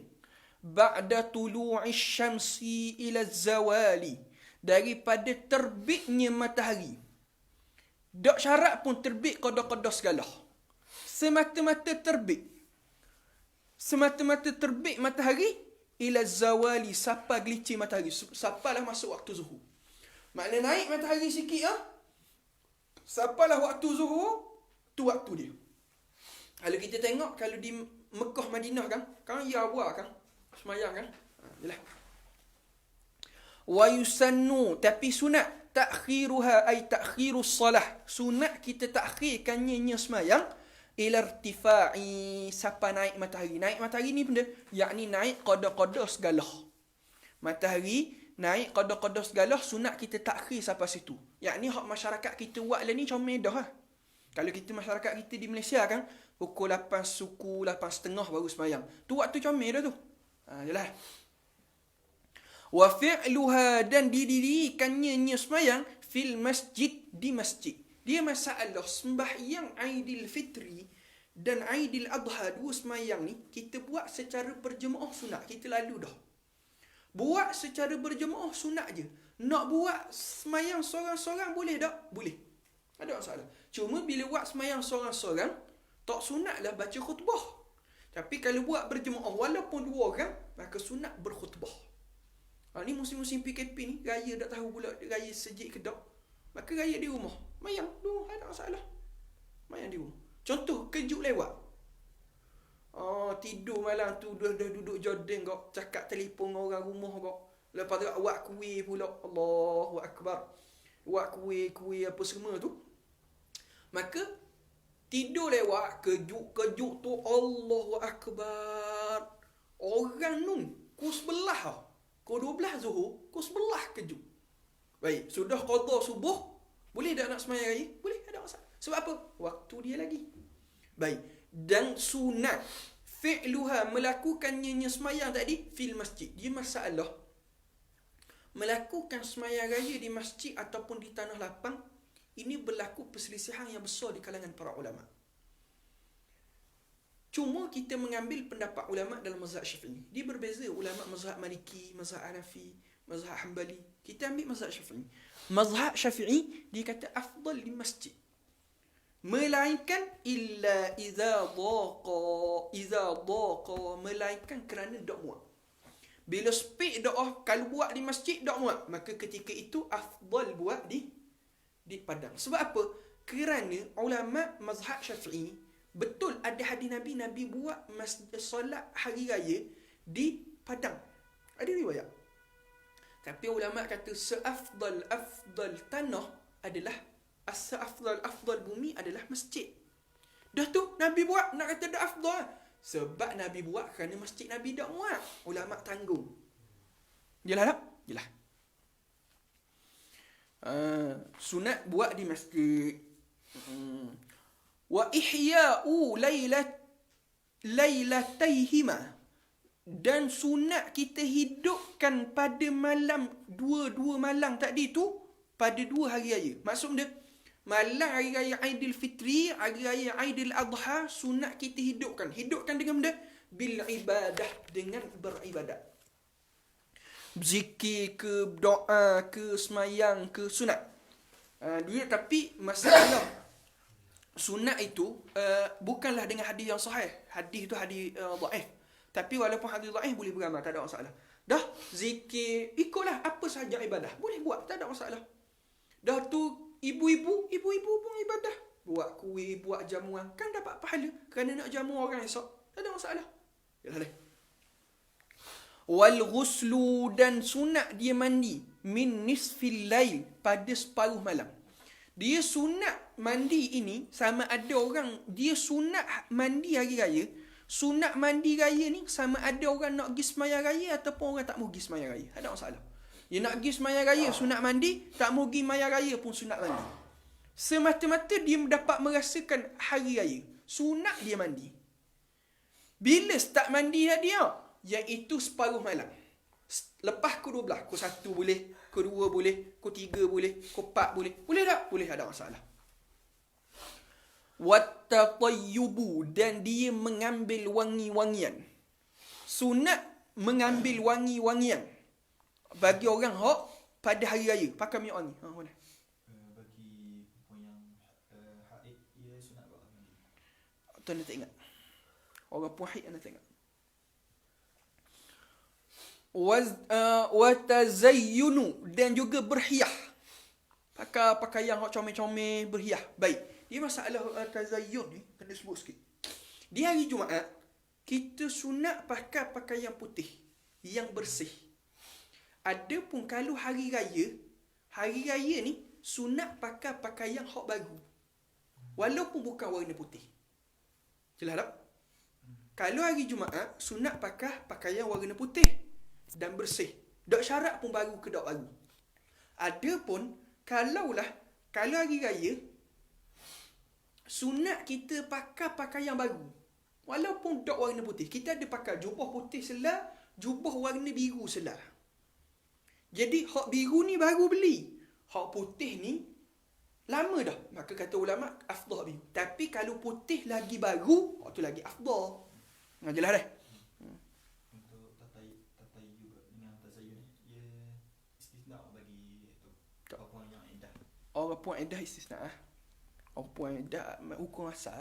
ba'da tulu'i syamsi ila zawali, daripada terbitnya matahari. Tak syarat pun terbit qada-qada segala. Semata-mata terbit matahari ila zawali, sampai gelicir matahari, sampailah masuk waktu zuhur. Makna naik matahari sikit sampailah waktu zuhur, tu waktu dia. Kalau kita tengok, kalau di Mekah Madinah kan ya awal kan semayang kan. Yalah. Wa yusannu, tapi sunat ta'khiruha ay ta'khirus salah. Sunat kita ta'khirkannya semayang ila irtifa'i, sampai naik matahari. Naik matahari ni benda, yakni naik qada-qada segala. Matahari naik qada-qada segala, sunat kita takhir sampai situ. Yakni hak masyarakat kita buat lah ni comel dah. Kalau kita masyarakat kita di Malaysia kan, pukul 8 suku, 8.30 baru semayang. Tu waktu comel dah tu. Jelas. Wa fi'luha, dan didirikannya semayang fil masjid, di masjid. Dia masalah sembahyang Aidil Fitri dan Aidil Adha, 2 semayang ni kita buat secara berjemaah sunat. Kita lalu dah. Buat secara berjemaah sunat je. Nak buat semayang sorang-sorang boleh tak? Boleh. Ada masalah. Cuma bila buat semayang sorang-sorang, tak sunat lah baca khutbah. Tapi kalau buat berjemaah walaupun 2 orang, maka sunat berkhutbah. Ni musim-musim PKP ni, raya tak tahu pula raya sejik ke tak. Maka raya di rumah. Mayang tu ada masalah. Mayang di rumah. Contoh kejut lewat. Tidur malam tu dah duduk Jordan kau, cakap telefon orang rumah kau. Lepas tu buat kuih pula. Allahu akbar. Buat kuih apa semua tu. Maka tidur lewat, kejut tu Allahu akbar. Orang nun ku sebelah. Ku 12 Zuhur, ku sebelah kejut. Baik, sudah qada subuh, boleh tak nak semayang raya? Boleh, ada masalah. Sebab apa? Waktu dia lagi. Baik. Dan sunat fi'luha, melakukannya semayang tadi fil masjid. Dia masalah melakukan semayang raya di masjid ataupun di tanah lapang, ini berlaku perselisihan yang besar di kalangan para ulama. Cuma kita mengambil pendapat ulama dalam mazhab Syafi'i. Dia berbeza ulama mazhab Maliki, mazhab Hanafi, mazhab Hanbali. Kita ambil mazhab Syafi'i. Mazhab Syafi'i dia kata afdal di masjid. Melainkan illa idza daqa, melainkan kerana dak muat. Bila speed dak, kalau buat di masjid dak muat, maka ketika itu afdal buat di padang. Sebab apa? Kerana ulama mazhab Syafi'i, betul ada hadis Nabi buat solat hari raya di padang. Ada riwayat. Tapi ulama kata seafdal tanah adalah seafdal bumi adalah masjid. Dah tu Nabi buat, nak kata dah afdal. Sebab Nabi buat kerana masjid Nabi dah muat. Ulama tanggung. Jelas tak? Jelas. Sunat buat di masjid. Wa ihya'u lailataihima. Dan sunat kita hidupkan pada malam dua malam tadi tu pada 2 hari raya. Maksud dia malam hari raya Aidilfitri, hari raya Aidil Adha, sunat kita hidupkan. Hidupkan dengan benda bil ibadah, dengan beribadat. Zikir ke, doa ke, semayang ke, sunat. Dia tapi masalah sunat itu bukanlah dengan hadis yang sahih. Hadis itu hadis dhaif. Tapi walaupun hadis dhaif boleh beramal, tak ada masalah. Dah zikir, ikutlah apa sahaja ibadah. Boleh buat, tak ada masalah. Dah tu ibu-ibu pun ibadah. Buat kuih, buat jamuan, kan dapat pahala kerana nak jamu orang esok. Tak ada masalah. Yalah deh. Wal ghuslu, dan sunat dia mandi min nisfil lail, pada separuh malam. Dia sunat mandi ini sama ada orang dia sunat mandi hari raya. Sunat mandi raya ni sama ada orang nak pergi sembahyang raya ataupun orang tak mau pergi sembahyang raya. Tak ada masalah. Dia nak pergi sembahyang raya sunat mandi, tak mau pergi sembahyang raya pun sunat mandi. Semata-mata dia dapat merasakan hari raya. Sunat dia mandi. Bila start mandi dia? Iaitu separuh malam. Lepas pukul 12, pukul 1 boleh, pukul 2 boleh, pukul 3 boleh, pukul 4 boleh. Boleh tak? Boleh, ada masalah. Wattatayyubu, dan dia mengambil wangi-wangian. Sunat mengambil wangi-wangian bagi orang hak pada hari raya pakai minyak wangi. Boleh. Bagi perempuan yang haid, ia sunat buat mandi. Tu anda tak ingat. Orang puan haid anda tak ingat. Watazayyunu, dan juga berhias. Pakai pakaian hak comel-comel, berhias. Baik. Dia masalah tazayyun ni kena sebut sikit. Di hari Jumaat kita sunat pakai pakaian putih yang bersih. Adapun kalau hari raya ni sunat pakai pakaian hak baru. Walaupun bukan warna putih. Jelas tak? Kalau hari Jumaat sunat pakai pakaian warna putih dan bersih. Tak syarat pun baru ke tak baru. Adapun kalau hari raya sunat kita pakai pakaian baru. Walaupun tak warna putih. Kita ada pakai jubah putih selah, jubah warna biru selah. Jadi hak biru ni baru beli. Hak putih ni lama dah. Maka kata ulama afdal biru. Tapi kalau putih lagi baru, hak tu lagi afdal. Jelas dah? Untuk tatayyub dengan tazayyun, ia istisna bagi itu perempuan yang iddah. Orang puan iddah istisna. Orang puan iddah hukum asal.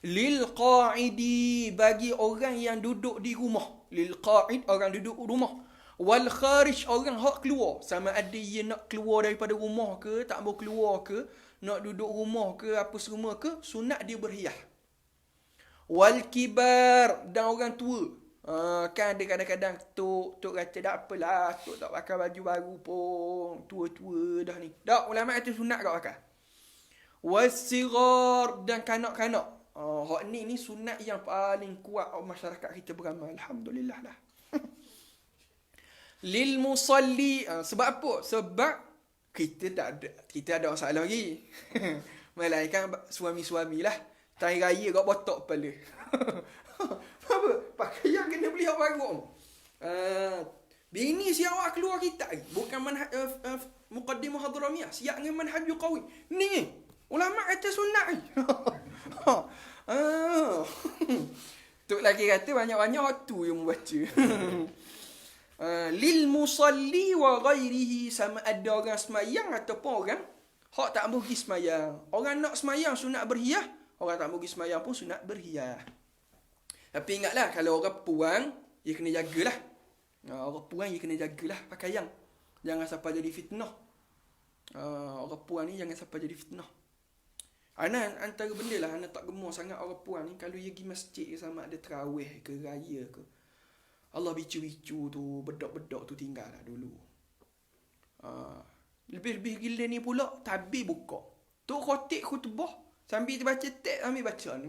Lil qa'idi, bagi orang yang duduk di rumah. Lil qa'id, orang duduk di rumah. Wal kharij, orang hak keluar. Sama ada dia nak keluar daripada rumah ke, tak mau keluar ke, nak duduk rumah ke, apa semua ke, sunat dia berhias. Wal kibar, dan orang tua. Kan ada kadang-kadang tok kata tak apalah, tok tak pakai baju baru pun, tua-tua dah ni. Tak, ulama kata sunat kau pakai. Wasigar, dan kanak-kanak. Hak ni sunat yang paling kuat masyarakat kita beramal. Alhamdulillah lah. Lil musalli, sebab apa? Sebab kita ada masalah lagi. Melainkan suami-suami lah. Tahun raya kat botok kepala. Apa? Pakaian kena beli hak baru. Bini siap awak keluar kita. Bukan manhaj muqaddimah hadramiyah. Siap dengan manhaj qawi. Ni ulama kata sunat ni. Tok lagi kata banyak-banyak waktu yang membaca. Lil musalli wa ghairihi, sama ada orang semayang ataupun orang hak tak mau pergi semayang. Orang nak semayang sunat berhias, orang tak mau pergi semayang pun sunat berhias. Tapi ingatlah kalau orang puang, dia kena jagalah. Orang puang dia kena jagalah pakaian. Jangan sampai jadi fitnah. Orang puang ni jangan sampai jadi fitnah. Ana antara benda lah ana tak gemar sangat orang puang ni kalau dia pergi masjid sama ada tarawih ke raya ke. Allah bicu-bicu tu, bedok-bedok tu tinggal lah dulu. Lebih-lebih gila ni pula, tabir buka. Tu khotib khutbah, sambil baca teks, sambil baca ni.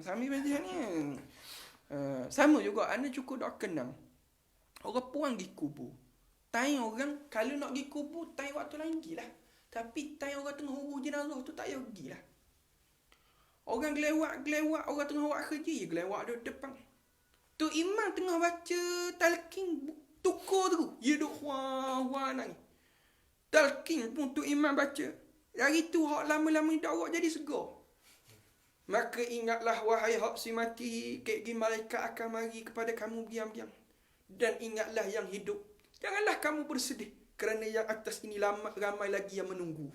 Sama juga, anda cukup nak kenang. Orang puan pergi kubur. Tanya orang, kalau nak pergi kubur, tanya waktu lain pergi lah. Tapi tanya orang tengah urus jenazah tu, tak payah pergi lah. Orang gelewak, orang tengah buat kerja, ya gelewak ada depan. Tu imam tengah baca talqin, tukar tu. Ya duk huah nangis. Talqin pun tu imam baca. Hari tu hak lama-lama dakwah jadi segar. Maka ingatlah wahai hak si mati, kek malaikat akan mari kepada kamu diam-diam. Dan ingatlah yang hidup. Janganlah kamu bersedih kerana yang atas ini ramai lagi yang menunggu.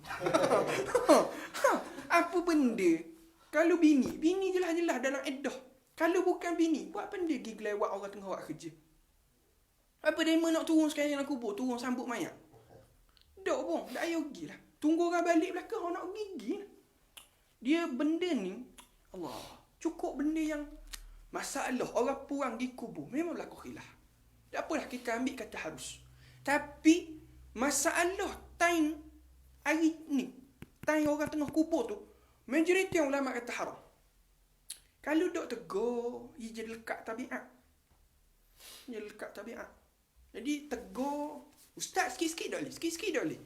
Apa benda? Kalau bini jelas-jelas dalam iddah. Kalau bukan bini, buat benda pergi gelewak orang tengah buat kerja. Apa dema nak turun sekali dalam kubur, turun sambut mayat? Dok pun, dah ayo pergi lah. Tunggu orang balik belakang, orang nak pergi lah. Dia benda ni, Allah, cukup benda yang masalah orang puang di kubur. Memang berlaku khilaf. Tak apalah kita ambil kata harus. Tapi, masalah time hari ni, time orang tengah kubur tu, majoriti yang ulama kata haram. Kalau dok tegur, ia jadi lekat tabiat. Jadi tegur, ustaz sikit-sikit dah boleh.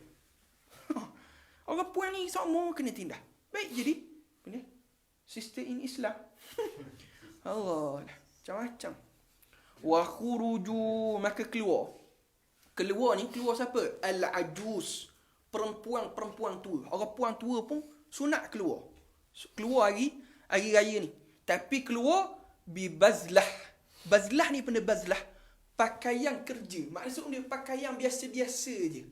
Orang puan ni semua kena tindak. Baik jadi, benar? Sister in Islam. Allah lah, macam-macam. Wa khuruju, maka keluar. Keluar ni, keluar siapa? Al-ajuz. Perempuan tua. Orang puan tua pun sunat keluar. Keluar hari raya ni. Tapi keluar bibazlah. Bazlah ni benda bazlah. Pakaian kerja. Maksudnya pakaian biasa-biasa je.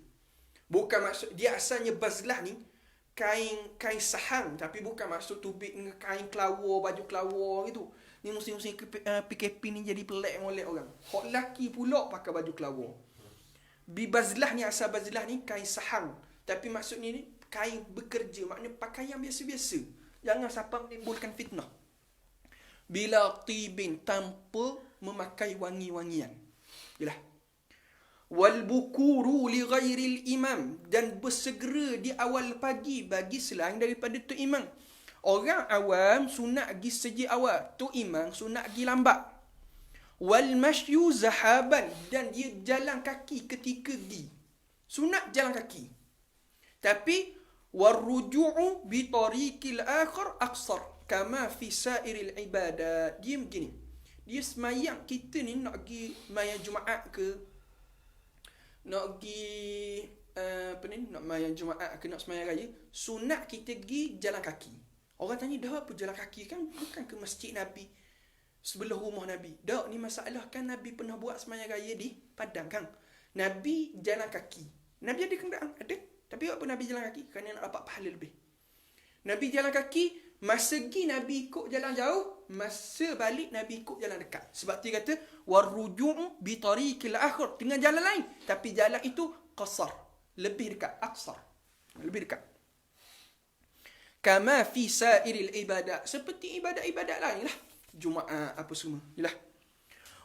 Bukan maksud, dia asalnya bazlah ni kain sahang. Tapi bukan maksud tubik kain kelawar, baju kelawar gitu. Ni musim-musim PKP ni jadi pelik molek orang. Hak lelaki pula pakai baju kelawar. Bibazlah ni, asal bazlah ni kain sahang. Tapi maksudnya ni kain bekerja. Maknanya pakaian biasa-biasa. Jangan siapa menimbulkan fitnah. Bila tibin, tanpa memakai wangi-wangian. Yalah. Wal bukuru li ghairil imam, dan bersegera di awal pagi bagi selain daripada tu imam. Orang awam sunat pergi sejak awal, tu imam sunat pergi lambat. Wal mashyu zahaban, dan dia jalan kaki ketika pergi. Sunat jalan kaki. Tapi warruju'u bi tariqil akhar aqsar kama fi sairil ibadat. Dia begini. Dia semayang kita ni nak pergi semayang Jumaat ke, nak pergi nak semayang Jumaat ke, nak semayang raya, sunat kita pergi jalan kaki. Orang tanya, dah apa jalan kaki? Kan bukan ke masjid Nabi sebelah rumah Nabi. Dak, ni masalah kan Nabi pernah buat semayang raya di Padang kan. Nabi jalan kaki. Nabi ada kenderaan? Ada. Tapi apa Nabi jalan kaki? Kerana nak dapat pahala lebih. Nabi jalan kaki, masa pergi Nabi ikut jalan jauh, masa balik Nabi ikut jalan dekat. Sebab dia kata warruju'u bi tariqil akhir, dengan jalan lain, tapi jalan itu qasar, lebih dekat, aqsar, lebih dekat. Kama fi sairil ibadat, seperti ibadat-ibadat lain lah. Jumaat apa semua. Yalah.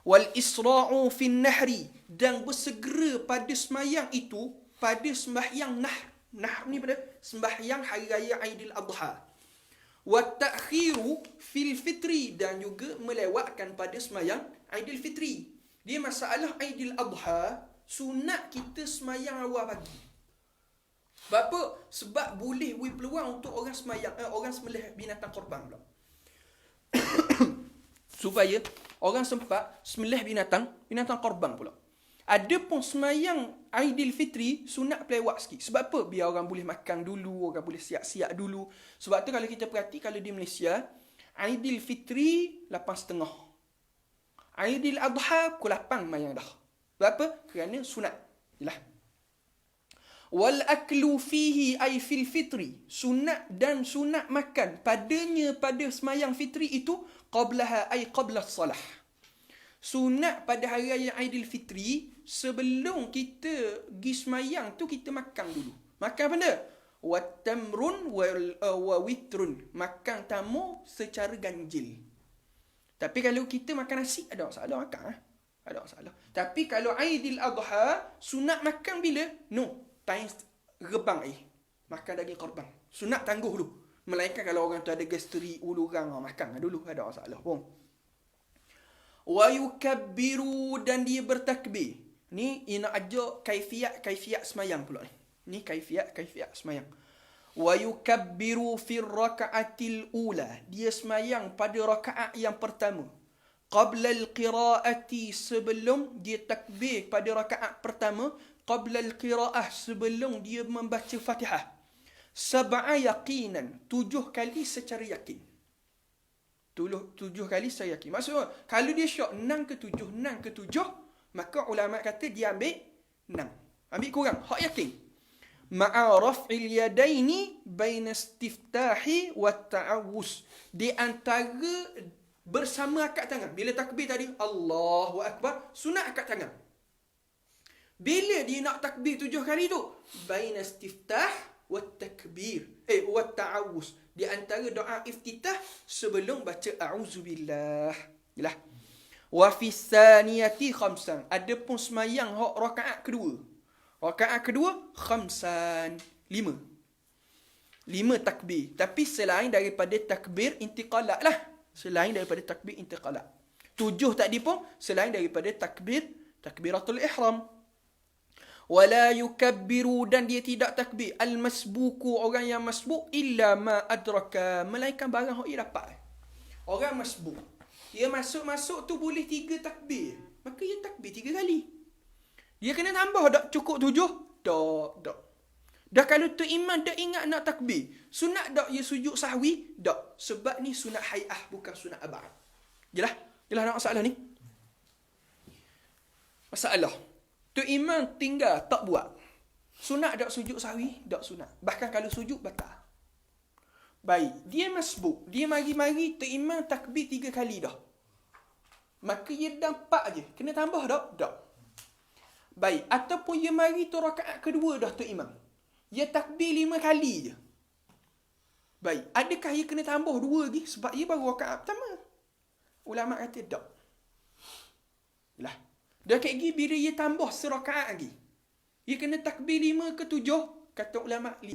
Wal isra'u fi nahri, dan bersegera pada sembahyang itu, pada sembahyang nahr. Nahr ni pada sembahyang hari raya Aidil Adha. Wa ta'khiru fil fitri, dan juga melewatkan pada sembahyang Aidil Fitri. Dia masalah Aidil Adha, sunat kita sembahyang awal pagi. Sebab apa? Sebab boleh peluang untuk orang sembahyang, orang sembelih binatang korban pula. Supaya orang sempat sembelih binatang korban pula. Ada pun semayang Aidil Fitri sunat pelewat sikit. Sebab apa? Biar orang boleh makan dulu, orang boleh siap-siap dulu. Sebab tu kalau kita perhati, kalau di Malaysia, Aidil Fitri 8.30. Aidil Adha pukul 8 mayang dah. Sebab apa? Kerana sunat. Yalah. Wal aklu fihi ay fil fitri, sunat dan sunat makan padanya pada semayang fitri itu qablaha ay qabla salah. Sunat pada hari raya Aidil Fitri, sebelum kita pergi semayang tu kita makan dulu. Makan apa benda? Wattamrun wa witrun, makan tamu secara ganjil. Tapi kalau kita makan nasi, ada masalah makan. Ada masalah. Tapi kalau Aidil Adha, sunat makan bila? No. Time rebang air. Makan daging korban. Sunat tangguh dulu. Melainkan kalau orang tu ada gastri uluran, makan dulu. Ada masalah pun. Wa yukabbiru, dan dia bertakbir. Ni nak ajar kaifiat semayang pula ni. Ni kaifiat semayang. Wa yukabbiru fi raka'atil ula. Dia semayang pada rakaat yang pertama. Qabla al-qira'ati, sebelum dia takbir pada rakaat pertama. Qabla al-qira'ah, sebelum dia membaca Fatihah. Sab'a yaqinan, 7 kali secara yakin. 7 kali saya yakin. Maksudnya, kalau dia syok 6 ke 7, maka ulama kata dia ambil 6. Ambil kurang, hak yakin. Ma'a raf'il yadaini baina istiftahi wa ta'awus. Di antara bersama akad tangan. Bila takbir tadi, Allahu Akbar, sunat akad tangan. Bila dia nak takbir 7 kali tu, baina istiftah wa takbir. Wa ta'awus. Di antara doa iftitah sebelum baca a'udzubillah. Yalah. Wa fi tsaniyati khamsan. Adapun semayang hak rakaat kedua. Rakaat kedua khamsan, 5 takbir. Tapi selain daripada takbir intiqalat lah. Selain daripada takbir intiqalat. 7 tadi pun selain daripada takbiratul ihram. Wala yukabbiru, dan dia tidak takbir al-masbuku, orang yang masbuk, illa ma adraka, melainkan barang yang dia dapat. Orang masbuk, dia masuk tu boleh 3 takbir, maka dia takbir 3 kali. Dia kena tambah tak cukup 7? Tak. Dah kalau tu imam dah ingat nak takbir, sunat tak dia sujud sahwi? Tak. Sebab ni sunat hay'ah, bukan sunat abad. Jelas nak masalah ni? Masalah. Tu imam tinggal tak buat. Sunat tak sujud sahwi? Tak sunat. Bahkan kalau sujud batal. Baik, dia masbuk. Dia mari-mari tu imam takbir 3 kali dah. Maka dia dapat je. Kena tambah tak? Tak. Baik, ataupun dia mari tu rakaat kedua dah tu imam. Dia takbir 5 kali je. Baik, adakah dia kena tambah 2 lagi? Sebab dia baru rakaat pertama. Ulama kata tak. Lah. Dah kayak gini bila dia tambah serakaat lagi. Dia kena takbir 5 ke 7? Kata ulama 5.